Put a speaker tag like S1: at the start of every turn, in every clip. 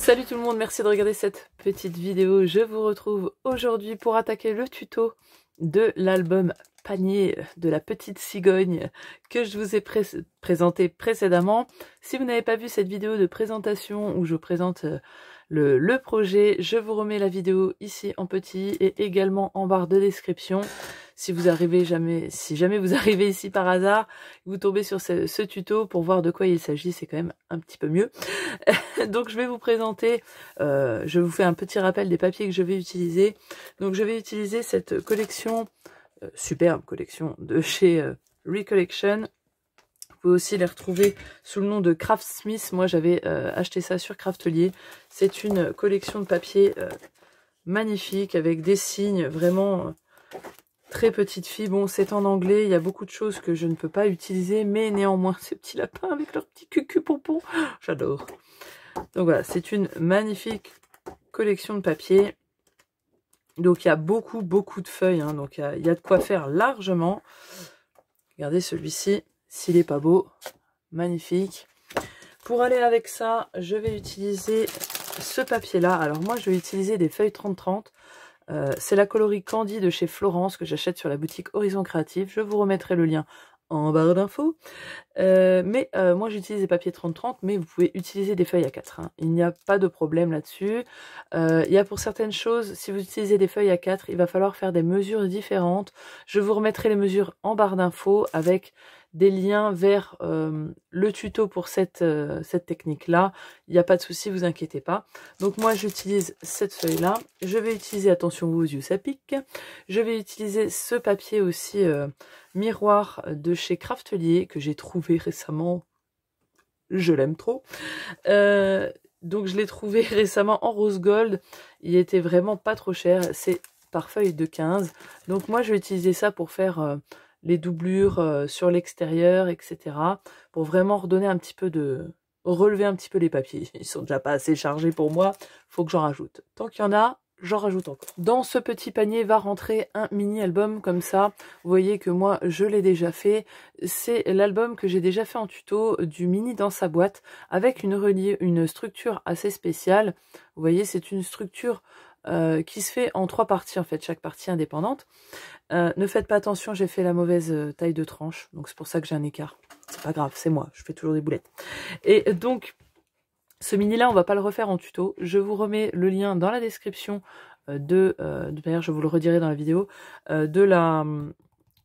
S1: Salut tout le monde, merci de regarder cette petite vidéo. Je vous retrouve aujourd'hui pour attaquer le tuto de l'album panier de la petite cigogne que je vous ai présenté précédemment. Si vous n'avez pas vu cette vidéo de présentation où je présente le projet, je vous remets la vidéo ici en petit et également en barre de description. Si jamais vous arrivez ici par hasard, vous tombez sur ce tuto pour voir de quoi il s'agit, c'est quand même un petit peu mieux. Donc je vais vous présenter, je vous fais un petit rappel des papiers que je vais utiliser. Donc je vais utiliser cette collection, superbe collection de chez Recollection. Vous pouvez aussi les retrouver sous le nom de Craftsmith. Moi j'avais acheté ça sur Craftelier. C'est une collection de papier magnifique avec des signes vraiment très petite fille. Bon, c'est en anglais, il y a beaucoup de choses que je ne peux pas utiliser, mais néanmoins ces petits lapins avec leurs petits cucu pompons, j'adore. Donc voilà, c'est une magnifique collection de papier. Donc il y a beaucoup de feuilles, hein, donc il y a de quoi faire largement. Regardez celui-ci, s'il n'est pas beau, magnifique. Pour aller avec ça, je vais utiliser ce papier-là. Alors moi, je vais utiliser des feuilles 30-30. C'est la coloris Candy de chez Florence que j'achète sur la boutique Horizon Créatif. Je vous remettrai le lien en barre d'infos. Moi j'utilise des papiers 30-30, mais vous pouvez utiliser des feuilles A4. Hein. Il n'y a pas de problème là-dessus. Il y a pour certaines choses, si vous utilisez des feuilles A4, il va falloir faire des mesures différentes. Je vous remettrai les mesures en barre d'infos avec des liens vers le tuto pour cette technique-là. Il n'y a pas de souci, vous inquiétez pas. Donc moi j'utilise cette feuille-là. Je vais utiliser, attention aux yeux, ça pique. Je vais utiliser ce papier aussi miroir de chez Craftelier que j'ai trouvé récemment. Je l'aime trop. Donc je l'ai trouvé récemment en rose gold. Il était vraiment pas trop cher. C'est par feuille de 15. Donc moi je vais utiliser ça pour faire les doublures sur l'extérieur, etc. Pour vraiment redonner un petit peu de... relever un petit peu les papiers. Ils sont déjà pas assez chargés pour moi. Faut que j'en rajoute. Tant qu'il y en a, j'en rajoute encore. Dans ce petit panier va rentrer un mini album comme ça. Vous voyez que moi je l'ai déjà fait. C'est l'album que j'ai déjà fait en tuto du mini dans sa boîte avec une structure assez spéciale. Vous voyez, c'est une structure qui se fait en 3 parties en fait, chaque partie indépendante. Ne faites pas attention, j'ai fait la mauvaise taille de tranche, donc c'est pour ça que j'ai un écart. C'est pas grave, c'est moi, je fais toujours des boulettes. Et donc ce mini là on va pas le refaire en tuto, je vous remets le lien dans la description d'ailleurs je vous le redirai dans la vidéo,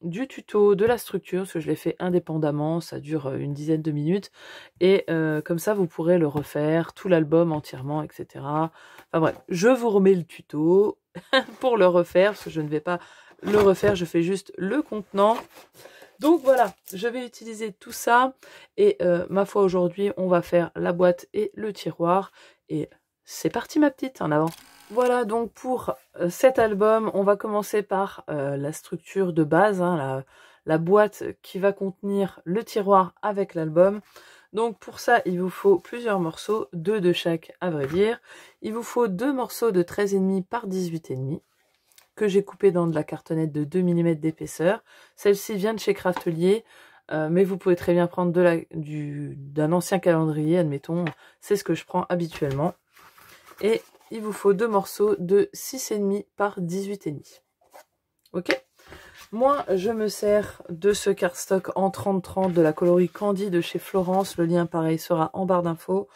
S1: du tuto, de la structure, parce que je l'ai fait indépendamment, ça dure une dizaine de minutes, et comme ça vous pourrez le refaire, tout l'album entièrement, etc. Enfin bref, je vous remets le tuto pour le refaire, parce que je ne vais pas le refaire, je fais juste le contenant. Donc voilà, je vais utiliser tout ça, et ma foi aujourd'hui on va faire la boîte et le tiroir, et c'est parti ma petite, en avant. Voilà donc pour cet album, on va commencer par la structure de base, hein, la boîte qui va contenir le tiroir avec l'album. Donc pour ça, il vous faut plusieurs morceaux, 2 de chaque à vrai dire. Il vous faut 2 morceaux de 13,5 par 18,5 que j'ai coupé dans de la cartonnette de 2 mm d'épaisseur. Celle-ci vient de chez Craftelier, mais vous pouvez très bien prendre d'un ancien calendrier, admettons. C'est ce que je prends habituellement. Et il vous faut 2 morceaux de 6,5 par 18,5. Ok? Moi, je me sers de ce cardstock en 30-30 de la coloris Candy de chez Florence. Le lien, pareil, sera en barre d'infos.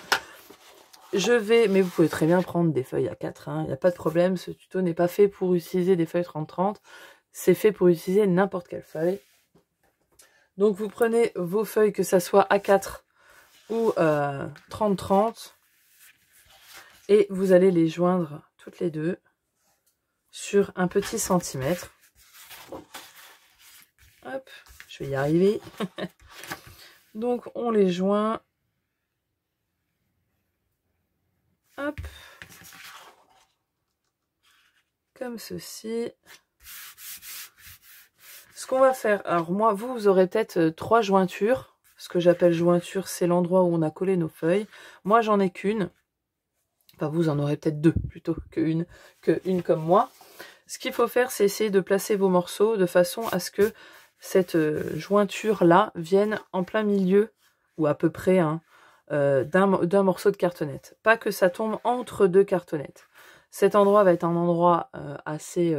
S1: Mais vous pouvez très bien prendre des feuilles A4, hein, il n'y a pas de problème. Ce tuto n'est pas fait pour utiliser des feuilles 30-30. C'est fait pour utiliser n'importe quelle feuille. Donc, vous prenez vos feuilles, que ça soit A4 ou 30-30. Et vous allez les joindre toutes les deux sur un petit centimètre. Hop, je vais y arriver. Donc on les joint. Hop. Comme ceci. Ce qu'on va faire, alors moi, vous aurez peut-être 3 jointures. Ce que j'appelle jointure, c'est l'endroit où on a collé nos feuilles. Moi, j'en ai qu'une. Enfin, vous en aurez peut-être 2 plutôt qu'une comme moi. Ce qu'il faut faire, c'est essayer de placer vos morceaux de façon à ce que cette jointure-là vienne en plein milieu, ou à peu près, hein, d'un morceau de cartonnette. Pas que ça tombe entre deux cartonnettes. Cet endroit va être un endroit assez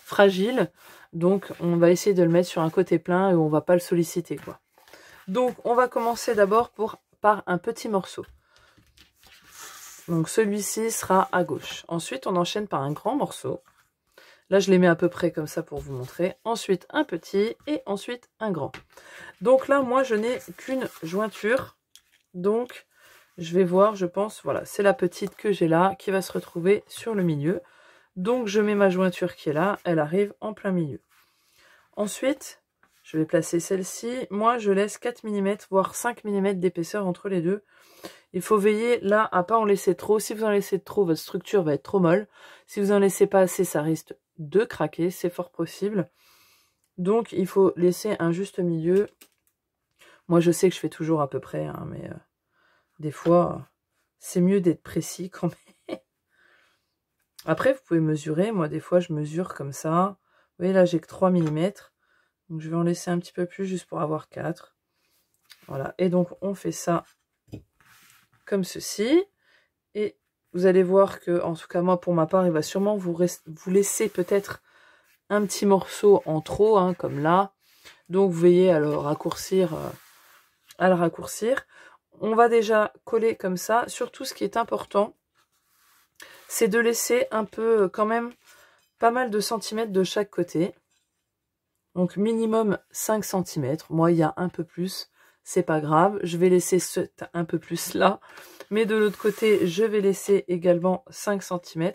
S1: fragile, donc on va essayer de le mettre sur un côté plein et on va pas le solliciter, quoi. Donc on va commencer d'abord par un petit morceau. Donc celui-ci sera à gauche. Ensuite on enchaîne par un grand morceau. Là je les mets à peu près comme ça pour vous montrer. Ensuite un petit et ensuite un grand. Donc là moi je n'ai qu'une jointure. Donc je vais voir, je pense, voilà, c'est la petite que j'ai là qui va se retrouver sur le milieu. Donc je mets ma jointure qui est là, elle arrive en plein milieu. Ensuite, je vais placer celle-ci. Moi, je laisse 4 mm, voire 5 mm d'épaisseur entre les deux. Il faut veiller là à pas en laisser trop. Si vous en laissez trop, votre structure va être trop molle. Si vous en laissez pas assez, ça risque de craquer, c'est fort possible. Donc il faut laisser un juste milieu. Moi, je sais que je fais toujours à peu près, hein, mais des fois, c'est mieux d'être précis quand même. Après, vous pouvez mesurer. Moi, des fois, je mesure comme ça. Vous voyez, là, j'ai que 3 mm. Donc, je vais en laisser un petit peu plus juste pour avoir 4. Voilà. Et donc, on fait ça comme ceci. Et vous allez voir que, en tout cas, moi, pour ma part, il va sûrement vous laisser peut-être un petit morceau en trop, hein, comme là. Donc, veillez à le raccourcir. On va déjà coller comme ça. Surtout, ce qui est important, c'est de laisser un peu, quand même, pas mal de centimètres de chaque côté. Donc minimum 5 cm. Moi, il y a un peu plus, c'est pas grave. Je vais laisser un peu plus là. Mais de l'autre côté, je vais laisser également 5 cm.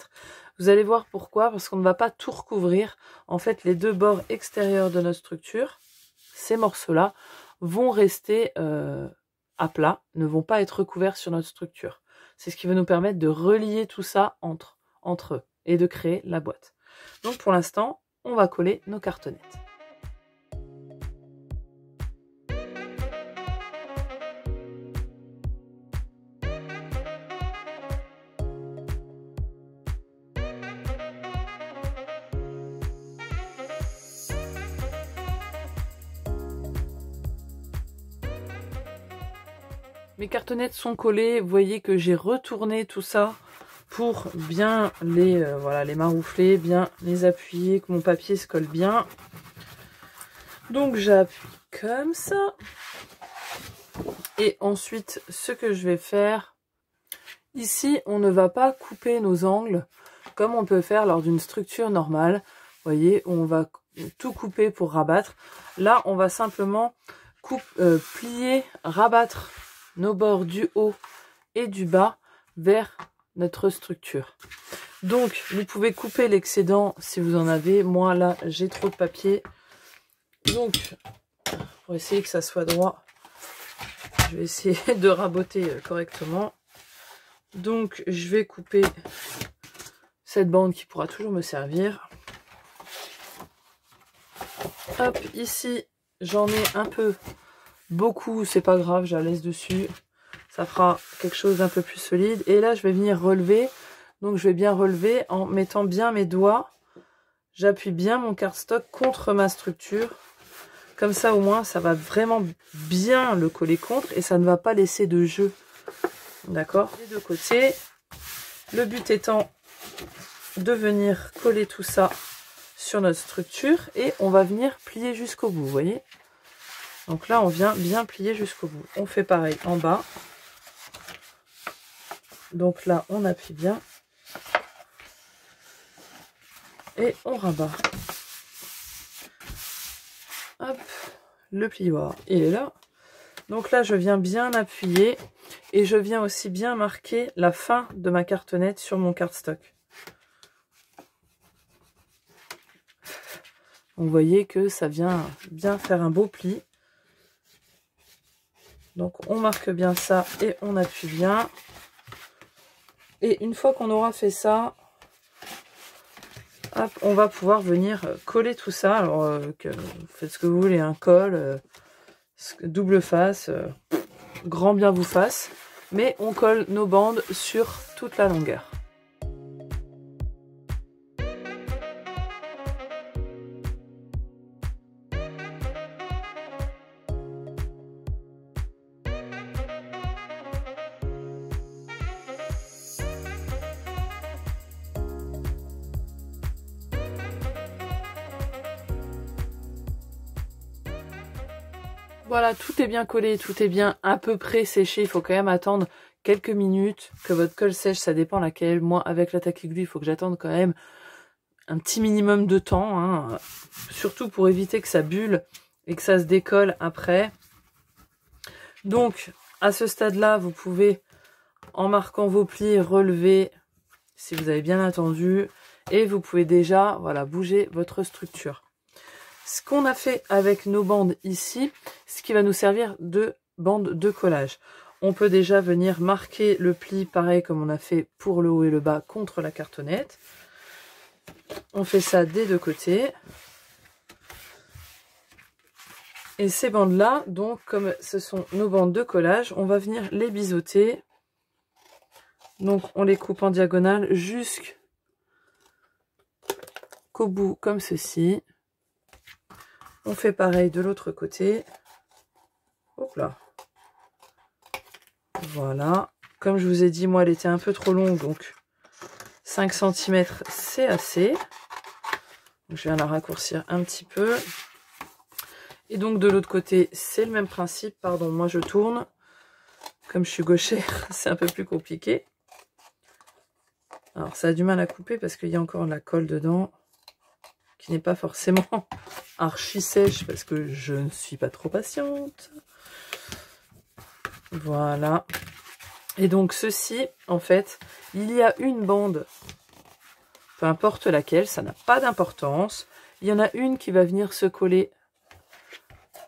S1: Vous allez voir pourquoi. Parce qu'on ne va pas tout recouvrir. En fait, les deux bords extérieurs de notre structure, ces morceaux-là, vont rester à plat, ne vont pas être recouverts sur notre structure. C'est ce qui va nous permettre de relier tout ça entre eux et de créer la boîte. Donc pour l'instant, on va coller nos cartonnettes. Mes cartonnettes sont collées, vous voyez que j'ai retourné tout ça pour bien les maroufler, bien les appuyer, que mon papier se colle bien. Donc j'appuie comme ça. Et ensuite, ce que je vais faire, ici, on ne va pas couper nos angles comme on peut faire lors d'une structure normale. Vous voyez, on va tout couper pour rabattre. Là, on va simplement plier, rabattre nos bords du haut et du bas vers notre structure. Donc, vous pouvez couper l'excédent si vous en avez. Moi, là, j'ai trop de papier. Donc, pour essayer que ça soit droit, je vais essayer de raboter correctement. Donc, je vais couper cette bande qui pourra toujours me servir. Hop, ici, j'en ai un peu. Beaucoup, c'est pas grave, je la laisse dessus. Ça fera quelque chose d'un peu plus solide. Et là, je vais venir relever. Donc, je vais bien relever en mettant bien mes doigts. J'appuie bien mon cardstock contre ma structure. Comme ça, au moins, ça va vraiment bien le coller contre et ça ne va pas laisser de jeu. D'accord? Les deux côtés. Le but étant de venir coller tout ça sur notre structure et on va venir plier jusqu'au bout, vous voyez? Donc là, on vient bien plier jusqu'au bout. On fait pareil en bas. Donc là, on appuie bien. Et on rabat. Hop, le plioir, il est là. Donc là, je viens bien appuyer. Et je viens aussi bien marquer la fin de ma cartonnette sur mon cardstock. Vous voyez que ça vient bien faire un beau pli. Donc on marque bien ça et on appuie bien. Et une fois qu'on aura fait ça, hop, on va pouvoir venir coller tout ça. Alors faites ce que vous voulez, un colle, double face, grand bien vous fasse. Mais on colle nos bandes sur toute la longueur. Voilà, tout est bien collé, tout est bien à peu près séché. Il faut quand même attendre quelques minutes que votre colle sèche, ça dépend laquelle. Moi, avec l'attaque aiguille, il faut que j'attende quand même un petit minimum de temps, hein. Surtout pour éviter que ça bulle et que ça se décolle après. Donc, à ce stade-là, vous pouvez, en marquant vos plis, relever si vous avez bien attendu. Et vous pouvez déjà, voilà, bouger votre structure. Ce qu'on a fait avec nos bandes ici, ce qui va nous servir de bande de collage. On peut déjà venir marquer le pli, pareil comme on a fait pour le haut et le bas, contre la cartonnette. On fait ça des deux côtés. Et ces bandes-là, donc, comme ce sont nos bandes de collage, on va venir les biseauter. Donc, on les coupe en diagonale jusqu'au bout, comme ceci. On fait pareil de l'autre côté. Hop là. Voilà. Comme je vous ai dit, moi, elle était un peu trop longue, donc 5 cm, c'est assez. Donc, je viens la raccourcir un petit peu. Et donc, de l'autre côté, c'est le même principe. Pardon, moi, je tourne. Comme je suis gauchère, c'est un peu plus compliqué. Alors, ça a du mal à couper parce qu'il y a encore de la colle dedans, qui n'est pas forcément archi sèche parce que je ne suis pas trop patiente. Voilà. Et donc ceci, en fait, il y a une bande, peu importe laquelle, ça n'a pas d'importance. Il y en a une qui va venir se coller,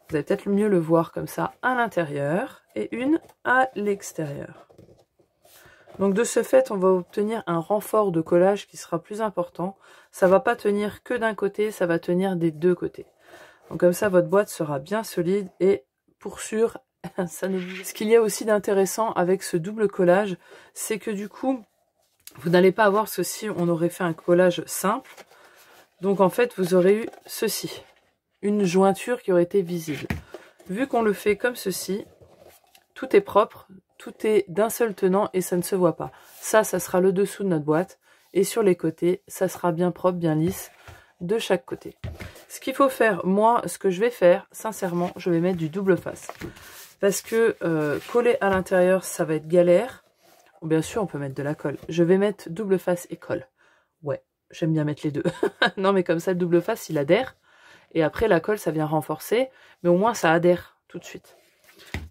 S1: vous allez peut-être mieux le voir comme ça, à l'intérieur, et une à l'extérieur. Donc de ce fait, on va obtenir un renfort de collage qui sera plus important. Ça ne va pas tenir que d'un côté, ça va tenir des deux côtés. Donc comme ça, votre boîte sera bien solide et pour sûr, ça n'oublie. Ce qu'il y a aussi d'intéressant avec ce double collage, c'est que du coup, vous n'allez pas avoir ceci, on aurait fait un collage simple. Donc en fait, vous aurez eu ceci, une jointure qui aurait été visible. Vu qu'on le fait comme ceci, tout est propre. Tout est d'un seul tenant et ça ne se voit pas. Ça sera le dessous de notre boîte. Et sur les côtés, ça sera bien propre, bien lisse de chaque côté. Ce qu'il faut faire, moi, ce que je vais faire, sincèrement, je vais mettre du double face. Parce que coller à l'intérieur, ça va être galère. Bien sûr, on peut mettre de la colle. Je vais mettre double face et colle. Ouais, j'aime bien mettre les deux. Non, mais comme ça, le double face, il adhère. Et après, la colle, ça vient renforcer. Mais au moins, ça adhère tout de suite.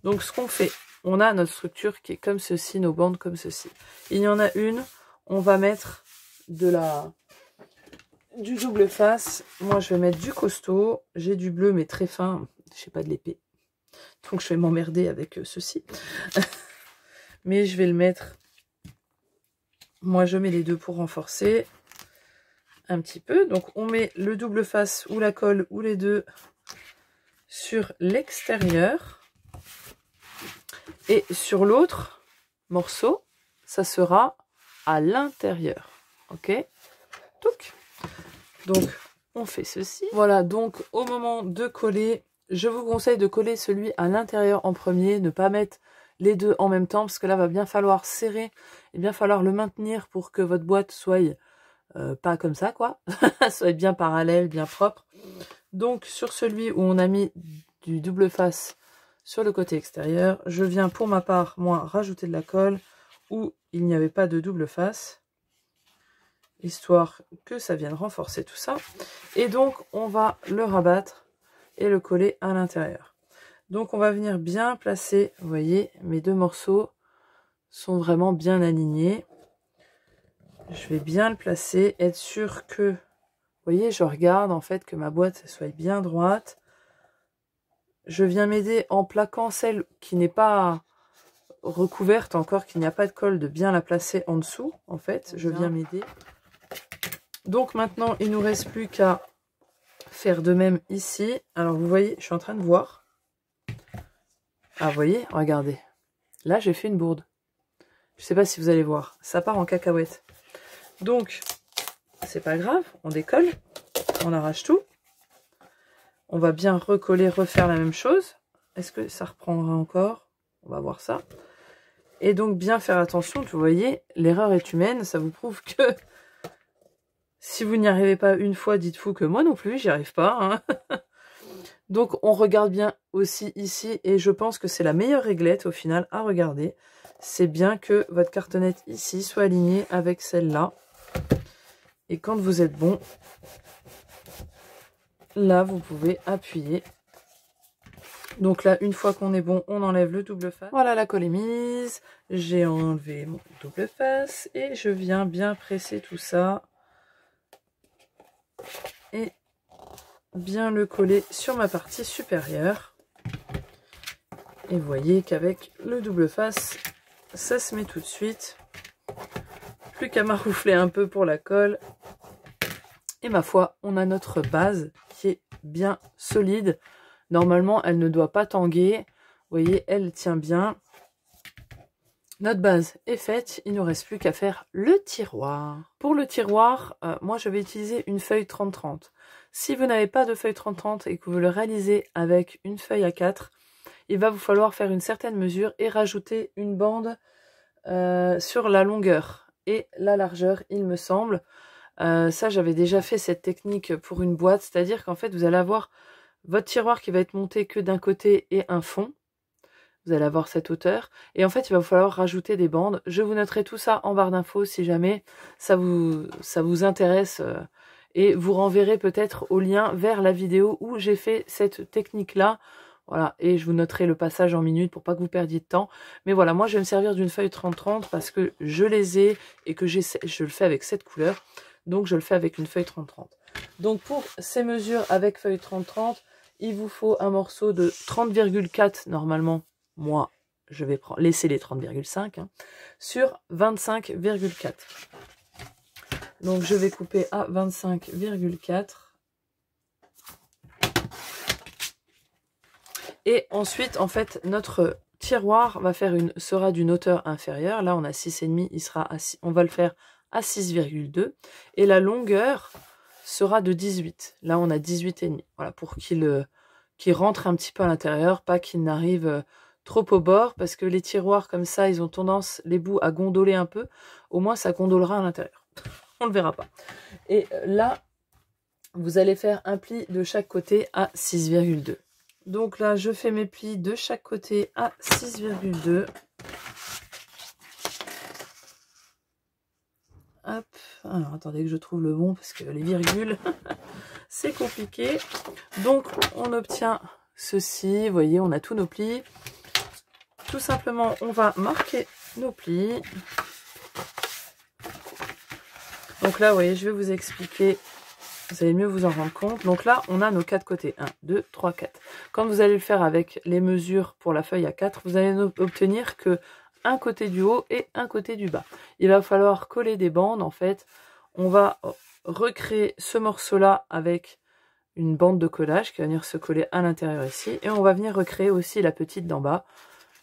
S1: Donc, ce qu'on fait... On a notre structure qui est comme ceci, nos bandes comme ceci. Il y en a une, on va mettre du double face. Moi, je vais mettre du costaud. J'ai du bleu, mais très fin. Je sais pas de l'épée. Donc, je vais m'emmerder avec ceci. Mais je vais le mettre. Moi, je mets les deux pour renforcer un petit peu. Donc, on met le double face ou la colle ou les deux sur l'extérieur. Et sur l'autre morceau, ça sera à l'intérieur. Ok? Donc, on fait ceci. Voilà, donc au moment de coller, je vous conseille de coller celui à l'intérieur en premier, ne pas mettre les deux en même temps, parce que là, va bien falloir serrer, et bien falloir le maintenir pour que votre boîte soit pas comme ça, quoi. Soit bien parallèle, bien propre. Donc, sur celui où on a mis du double face, sur le côté extérieur, je viens pour ma part, moi, rajouter de la colle où il n'y avait pas de double face, histoire que ça vienne renforcer tout ça. Et donc, on va le rabattre et le coller à l'intérieur. Donc, on va venir bien placer, vous voyez, mes deux morceaux sont vraiment bien alignés. Je vais bien le placer, être sûr que, vous voyez, je regarde en fait que ma boîte soit bien droite. Je viens m'aider en plaquant celle qui n'est pas recouverte encore, qu'il n'y a pas de colle, de bien la placer en dessous, en fait. Je viens m'aider. Donc maintenant, il ne nous reste plus qu'à faire de même ici. Alors vous voyez, je suis en train de voir. Ah, vous voyez, regardez. Là, j'ai fait une bourde. Je ne sais pas si vous allez voir. Ça part en cacahuète. Donc, c'est pas grave, on décolle, on arrache tout. On va bien recoller, refaire la même chose. Est-ce que ça reprendra encore? On va voir ça. Et donc, bien faire attention. Vous voyez, l'erreur est humaine. Ça vous prouve que si vous n'y arrivez pas une fois, dites-vous que moi non plus, j'y arrive pas. Hein. Donc on regarde bien aussi ici, et je pense que c'est la meilleure réglette au final à regarder. C'est bien que votre cartonnette ici soit alignée avec celle-là. Et quand vous êtes bon, là vous pouvez appuyer. Donc là, une fois qu'on est bon, on enlève le double face. Voilà, la colle est mise. J'ai enlevé mon double face et je viens bien presser tout ça. Et bien le coller sur ma partie supérieure. Et vous voyez qu'avec le double face, ça se met tout de suite. Plus qu'à maroufler un peu pour la colle. Et ma foi, on a notre base qui est bien solide. Normalement, elle ne doit pas tanguer. Vous voyez, elle tient bien. Notre base est faite. Il ne nous reste plus qu'à faire le tiroir. Pour le tiroir, moi, je vais utiliser une feuille 30-30. Si vous n'avez pas de feuille 30-30 et que vous le réalisez avec une feuille A4, il va vous falloir faire une certaine mesure et rajouter une bande sur la longueur et la largeur, il me semble. Ça, j'avais déjà fait cette technique pour une boîte. C'est-à-dire qu'en fait, vous allez avoir votre tiroir qui va être monté que d'un côté et un fond. Vous allez avoir cette hauteur. Et en fait, il va vous falloir rajouter des bandes. Je vous noterai tout ça en barre d'infos si jamais ça vous intéresse. Et vous renverrez peut-être au lien vers la vidéo où j'ai fait cette technique-là. Voilà, et je vous noterai le passage en minutes pour pas que vous perdiez de temps. Mais voilà, moi, je vais me servir d'une feuille 30-30 parce que je les ai et que je le fais avec cette couleur. Donc, je le fais avec une feuille 30-30. Donc, pour ces mesures avec feuille 30-30, il vous faut un morceau de 30,4 normalement. Moi, je vais laisser les 30,5 sur 25,4. Donc, je vais couper à 25,4. Et ensuite, en fait, notre tiroir sera d'une hauteur inférieure. Là, on a 6,5, on va le faire à 6,2. Et la longueur sera de 18. Là, on a 18,5. Voilà, pour qu'il rentre un petit peu à l'intérieur, pas qu'il n'arrive trop au bord, parce que les tiroirs comme ça, ils ont tendance, les bouts, à gondoler un peu. Au moins, ça gondolera à l'intérieur. On ne le verra pas. Et là, vous allez faire un pli de chaque côté à 6,2. Donc là, je fais mes plis de chaque côté à 6,2. Hop. Alors, attendez que je trouve le bon, parce que les virgules, c'est compliqué. Donc, on obtient ceci. Vous voyez, on a tous nos plis. Tout simplement, on va marquer nos plis. Donc là, vous voyez, je vais vous expliquer. Vous allez mieux vous en rendre compte. Donc là, on a nos 4 côtés. 1, 2, 3, 4. Quand vous allez le faire avec les mesures pour la feuille A4, vous allez obtenir que un côté du haut et un côté du bas. Il va falloir coller des bandes, en fait. On va recréer ce morceau-là avec une bande de collage qui va venir se coller à l'intérieur ici. Et on va venir recréer aussi la petite d'en bas.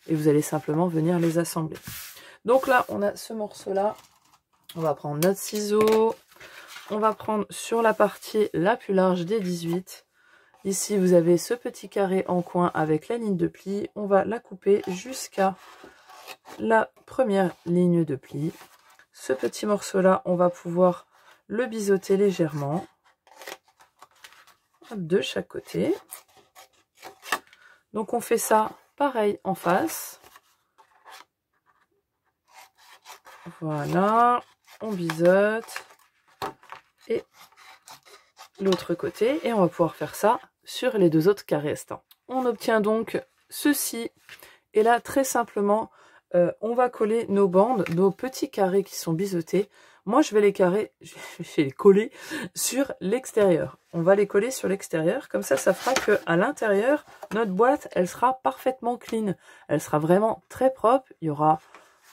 S1: Et vous allez simplement venir les assembler. Donc là, on a ce morceau-là. On va prendre notre ciseau. On va prendre sur la partie la plus large des 18. Ici, vous avez ce petit carré en coin avec la ligne de pli. On va la couper jusqu'à la première ligne de pli. Ce petit morceau-là, on va pouvoir le biseauter légèrement. De chaque côté. Donc, on fait ça pareil en face. Voilà. On biseaute. Et l'autre côté, et on va pouvoir faire ça sur les deux autres carrés restants. On obtient donc ceci, et là très simplement on va coller nos bandes, nos petits carrés qui sont biseautés. Moi je vais les coller sur l'extérieur. On va les coller sur l'extérieur, comme ça fera que à l'intérieur notre boîte elle sera parfaitement clean, elle sera vraiment très propre. Il y aura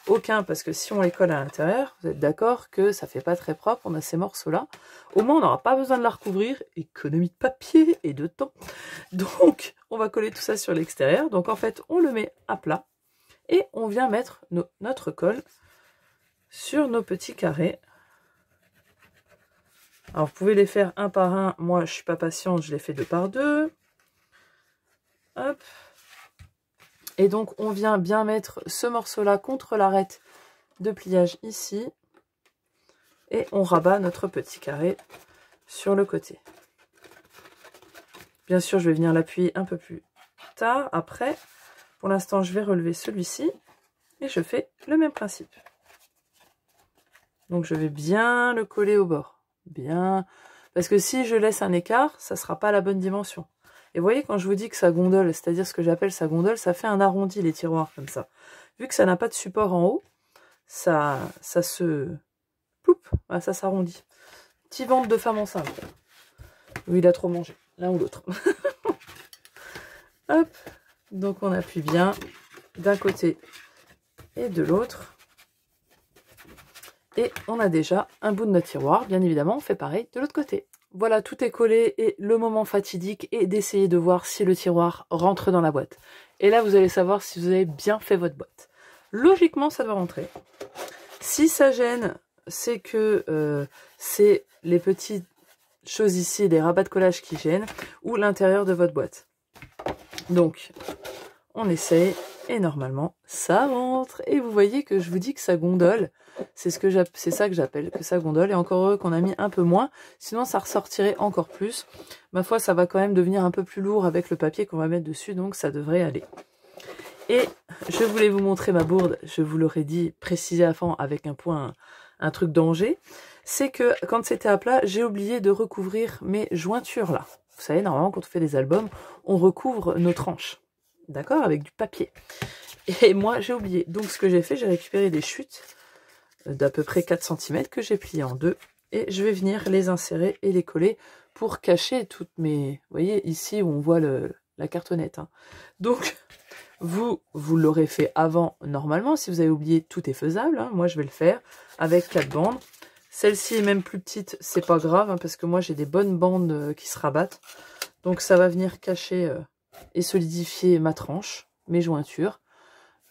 S1: aucun, parce que si on les colle à l'intérieur, vous êtes d'accord que ça fait pas très propre, on a ces morceaux-là. Au moins, on n'aura pas besoin de la recouvrir, économie de papier et de temps. Donc, on va coller tout ça sur l'extérieur. Donc, en fait, on le met à plat et on vient mettre notre colle sur nos petits carrés. Alors, vous pouvez les faire un par un. Moi, je suis pas patiente, je les fais 2 par 2. Hop. Et donc, on vient bien mettre ce morceau-là contre l'arête de pliage ici. Et on rabat notre petit carré sur le côté. Bien sûr, je vais venir l'appuyer un peu plus tard, après. Pour l'instant, je vais relever celui-ci et je fais le même principe. Donc, je vais bien le coller au bord. Bien. Parce que si je laisse un écart, ça ne sera pas la bonne dimension. Et vous voyez, quand je vous dis que ça gondole, c'est-à-dire ce que j'appelle ça gondole, ça fait un arrondi, les tiroirs, comme ça. Vu que ça n'a pas de support en haut, ça se... Ploup, ça s'arrondit. Petit ventre de femme enceinte. Ou il a trop mangé, l'un ou l'autre. Hop, donc on appuie bien d'un côté et de l'autre. Et on a déjà un bout de notre tiroir. Bien évidemment, on fait pareil de l'autre côté. Voilà, tout est collé et le moment fatidique est d'essayer de voir si le tiroir rentre dans la boîte. Et là, vous allez savoir si vous avez bien fait votre boîte. Logiquement, ça doit rentrer. Si ça gêne, c'est que c'est les petites choses ici, les rabats de collage qui gênent, ou l'intérieur de votre boîte. Donc, on essaye et normalement, ça rentre. Et vous voyez que je vous dis que ça gondole. C'est ça que j'appelle que ça gondole. Et encore heureux qu'on a mis un peu moins, sinon ça ressortirait encore plus. Ma foi, ça va quand même devenir un peu plus lourd avec le papier qu'on va mettre dessus, donc ça devrait aller. Et je voulais vous montrer ma bourde, je vous l'aurais dit, précisé avant avec un point, un truc danger. C'est que quand c'était à plat, j'ai oublié de recouvrir mes jointures là. Vous savez, normalement, quand on fait des albums, on recouvre nos tranches. D'accord? Avec du papier. Et moi, j'ai oublié. Donc, ce que j'ai fait, j'ai récupéré des chutes d'à peu près 4 cm que j'ai pliées en deux. Et je vais venir les insérer et les coller pour cacher toutes mes... Vous voyez, ici où on voit la cartonnette. Hein. Donc, vous l'aurez fait avant, normalement. Si vous avez oublié, tout est faisable. Hein. Moi, je vais le faire avec 4 bandes. Celle-ci est même plus petite, c'est pas grave, hein, parce que moi, j'ai des bonnes bandes qui se rabattent. Donc, ça va venir cacher et solidifier ma tranche, mes jointures.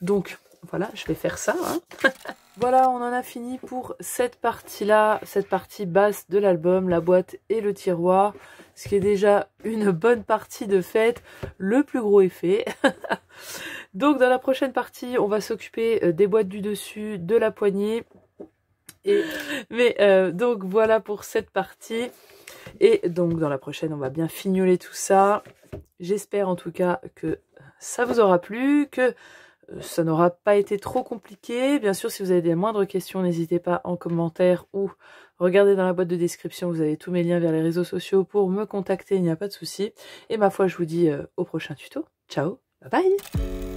S1: Donc, voilà, je vais faire ça. Hein. Voilà, on en a fini pour cette partie-là, cette partie basse de l'album, la boîte et le tiroir. Ce qui est déjà une bonne partie de fait. Le plus gros est fait. Donc, dans la prochaine partie, on va s'occuper des boîtes du dessus, de la poignée. Donc, voilà pour cette partie. Et donc, dans la prochaine, on va bien fignoler tout ça. J'espère en tout cas que ça vous aura plu, que ça n'aura pas été trop compliqué. Bien sûr, si vous avez des moindres questions, n'hésitez pas en commentaire ou regardez dans la boîte de description, vous avez tous mes liens vers les réseaux sociaux pour me contacter, il n'y a pas de souci. Et ma foi, je vous dis au prochain tuto. Ciao, bye bye.